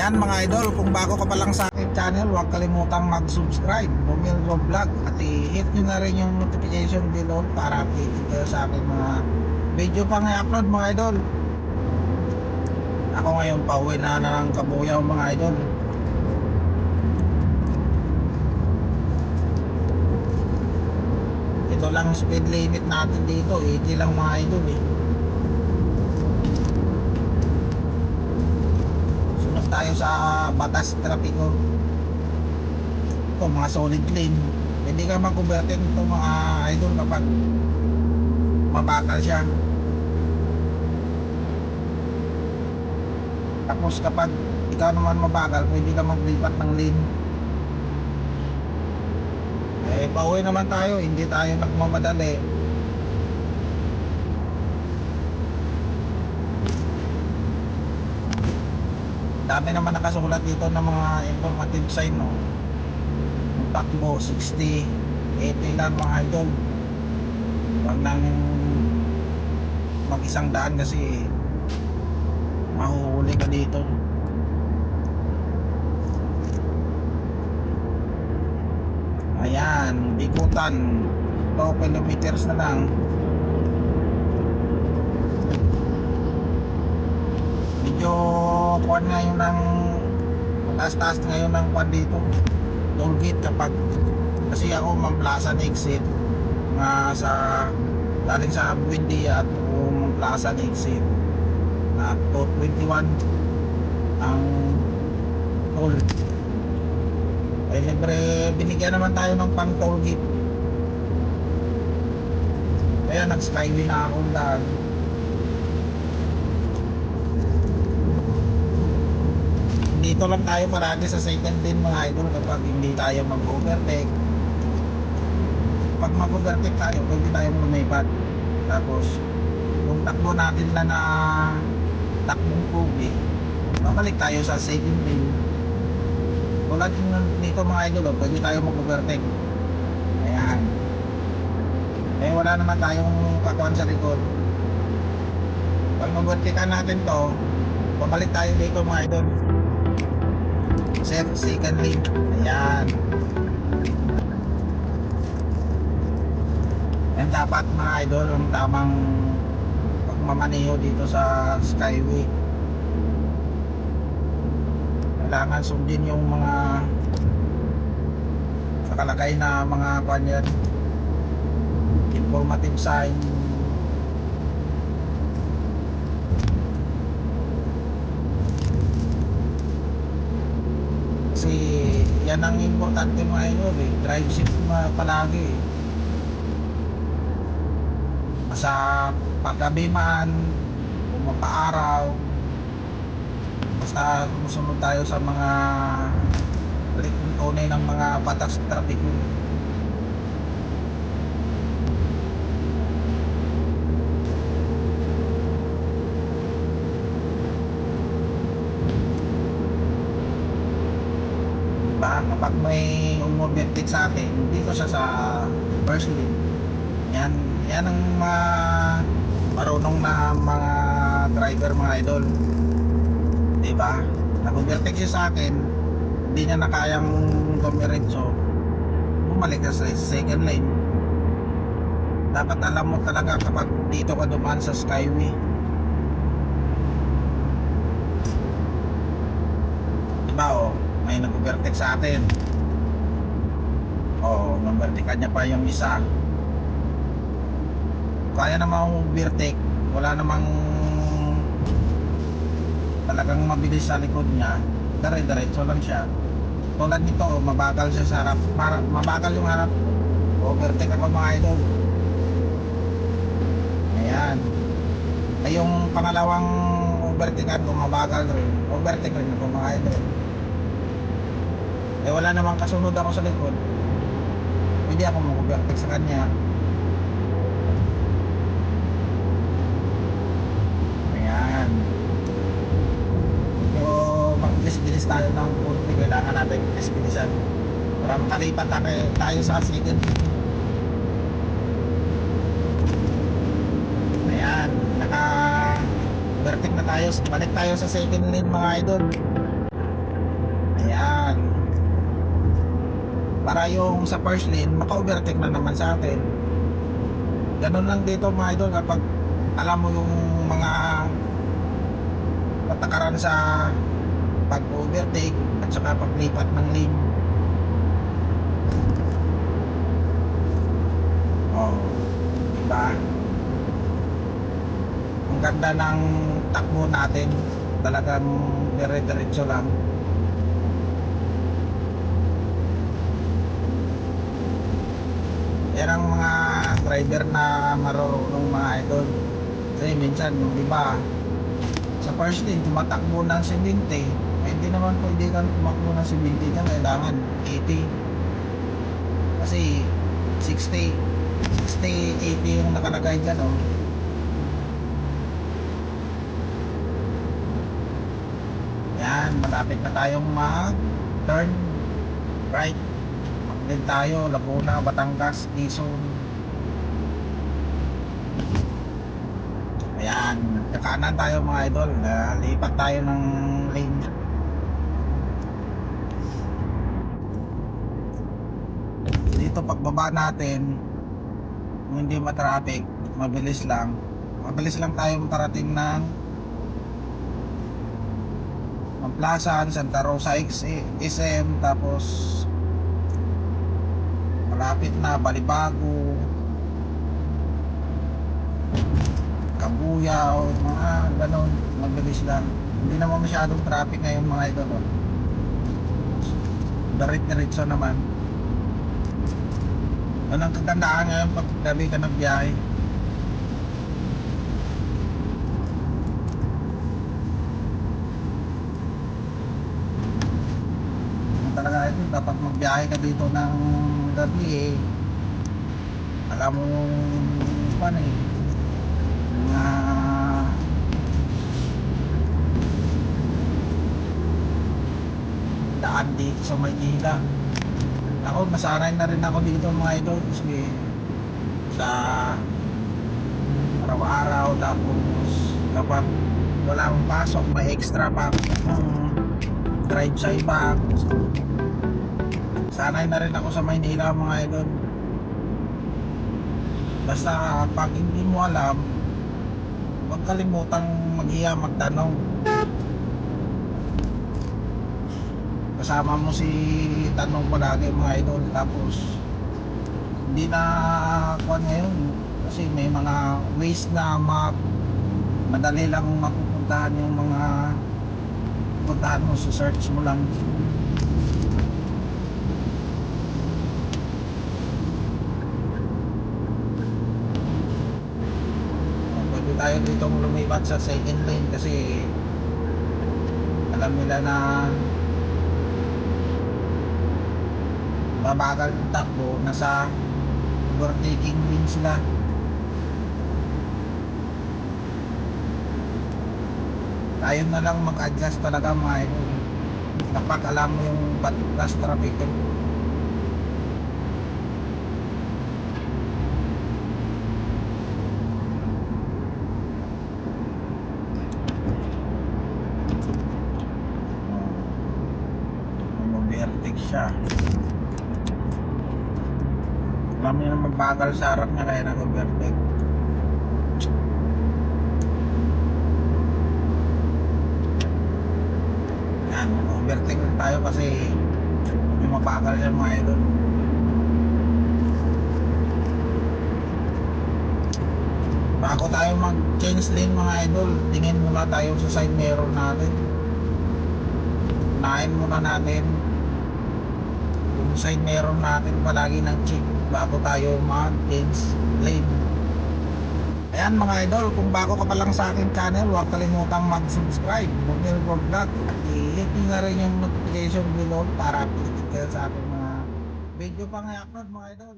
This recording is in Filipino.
Ayan mga idol, kung bago ka pa lang sa aking channel, huwag kalimutang mag-subscribe, Romilio Vlog, at i-hit nyo na rin yung notification below para updated kayo sa aking mga video pang i-upload mga idol. Ako ngayon pauwi na ng Kabuyaw mga idol. Ito lang speed limit natin dito, 80 lang mga idol eh. Sunod tayo sa batas trapiko. Ito mga solid lane. Hindi ka mag-convertin ito mga idol kapag mabagal siya. Tapos kapag ikaw naman mabagal, pwede ka maglipat ng lane. Eh pauwi naman tayo, hindi tayo nagmamadali. Dami naman nakasulat dito ng mga informative sign, no? Takbo 60, 80 lang mga idol. Wag nang mag-isang daan kasi mahuhuli ka dito. Ayan, ikutan 2 kilometers na lang. Medyo kuwan ngayon ng taas-taas ngayon ng kuwan dito, toll gate. Kapag kasi ako Mamplasan exit nga sa galing sa Buendia at Mamplasan exit na 221 ang toll. Eh siyempre binigyan naman tayo ng pang toll gate, kaya nag skyway na akong daan. Dito lang tayo parati sa second lane mga idol kapag hindi tayo mag-overtake. Pag mag-overtake tayo, pwede tayong lumipat. Tapos kung takbo natin na takbong tubig, babalik tayo sa second lane. Tulad nito mga idol, pwede tayo mag-overtake. Ayan. Eh wala naman tayong kakuan sa likod. Pag mag-overtake natin to, babalik tayo dito mga idol, second lane. Ayan. Yan dapat mga idol ang tamang pagmamaneho dito sa skyway. Kailangan sundin yung mga nakalagay na mga kanyan, informative sign. Kasi yan ang importante mga idol eh. Drive safe palagi eh. Sa paggabi man kung mapaaraw, basta musunod tayo sa mga tunay ng mga batas trapiko. Diba? Kapag may umovertake sa atin, dito siya sa first lane. Yan ang marunong na mga driver mga idol. Diba? Nag-overtake siya sa akin, hindi niya na kayang dumiretso, bumalik ka sa second lane. Dapat alam mo talaga kapag dito ka dumaan sa skyway. Diba o, may nag-overtake sa atin. O, nag-overtake niya pa yung isa. Kaya namang overtake, wala namang talagang mabilis sa likod niya, dire-diretso lang siya. Tulad nito, mabagal siya sa harap, mabagal yung harap, overtake ako mga idol. Ayan. Ay yung pangalawang overtakean ko, mabagal rin, overtake rin ako mga idol. Eh wala namang kasunod ako sa likod, hindi ako mag-overtake sa kanya. Bilis tayo ng punti, kailangan natin bilis-bilisan para makalipat tayo sa second. Ayan, naka-overtake na tayo, balik tayo sa second lane mga idol. para yung sa first lane maka-overtake na naman sa atin. Ganun lang dito mga idol, kapag alam mo yung mga patakaran sa pag-overtake at saka paglipat ng lane. Oh, diba? Ang ganda ng takbo natin, talagang dire-diretso lang. Yan ang mga driver na marunong mga idol. Kasi minsan, di ba, sa first lane, tumatakbo ng 70. Hindi naman pwede kang tumakbo ng 70 dyan, kailangan 80. Kasi 60, 60, 80 yung nakalagay dyan, oh. Yan, malapit na tayong mag-turn right. Din tayo, Laguna, Batangas, Quezon. Ayan, kakanan tayo mga idol. Lipat tayo ng lane. Dito pagbaba natin, kung hindi matraffic, mabilis lang. Mabilis lang tayo makarating ng Plaza, Santa Rosa SM, tapos malapit na Balibago, Kabuyaw, mga ganon, mabilis lang. Hindi naman masyadong traffic ngayon mga idol, oh. Diretso naman. Anong kagandaan ngayon pag gabi ka nagbiyahe? Talaga ito, dapat magbiyahe ka dito ng gabi eh. Alam mo yung paano eh, mga daan dito sa Maynila. Ako, masanay na rin ako dito mga idol kasi sa araw-araw, tapos kapag wala akong pasok, may extra pa akong drive sa iba. Sanay na rin ako sa Maynila mga idol. Basta pag hindi mo alam, huwag kalimutang maghiya magtanong. Kasama mo si tanong palagi mga idol, tapos hindi na kuha ngayon kasi may mga ways na madali lang mapupuntahan yung mga puntahan mo, sa search mo lang. Pwede tayo dito lumipat sa second lane kasi alam nila na babagal yung takbo, nasa overtaking lane sila. Tayo na lang mag-adjust talaga mga idol kapag alam mo yung last traffic. Overtake siya, alam mo yung magbagal sa harap niya kaya nag-overtake. Yan, overtake lang tayo kasi yung mabagal yan mga idol. Bago tayo mag-change lane mga idol, tingin muna tayo sa side mirror natin. Unahin muna natin yung side mirror natin palagi ng check bago tayo mag-change lane. Ayan mga idol, kung bago ka pa lang sa aking channel, huwag kalimutang mag-subscribe, Bornel Vlog. I-hit nyo na rin yung notification below para updated kayo sa ating mga video pang i-upload mga idol.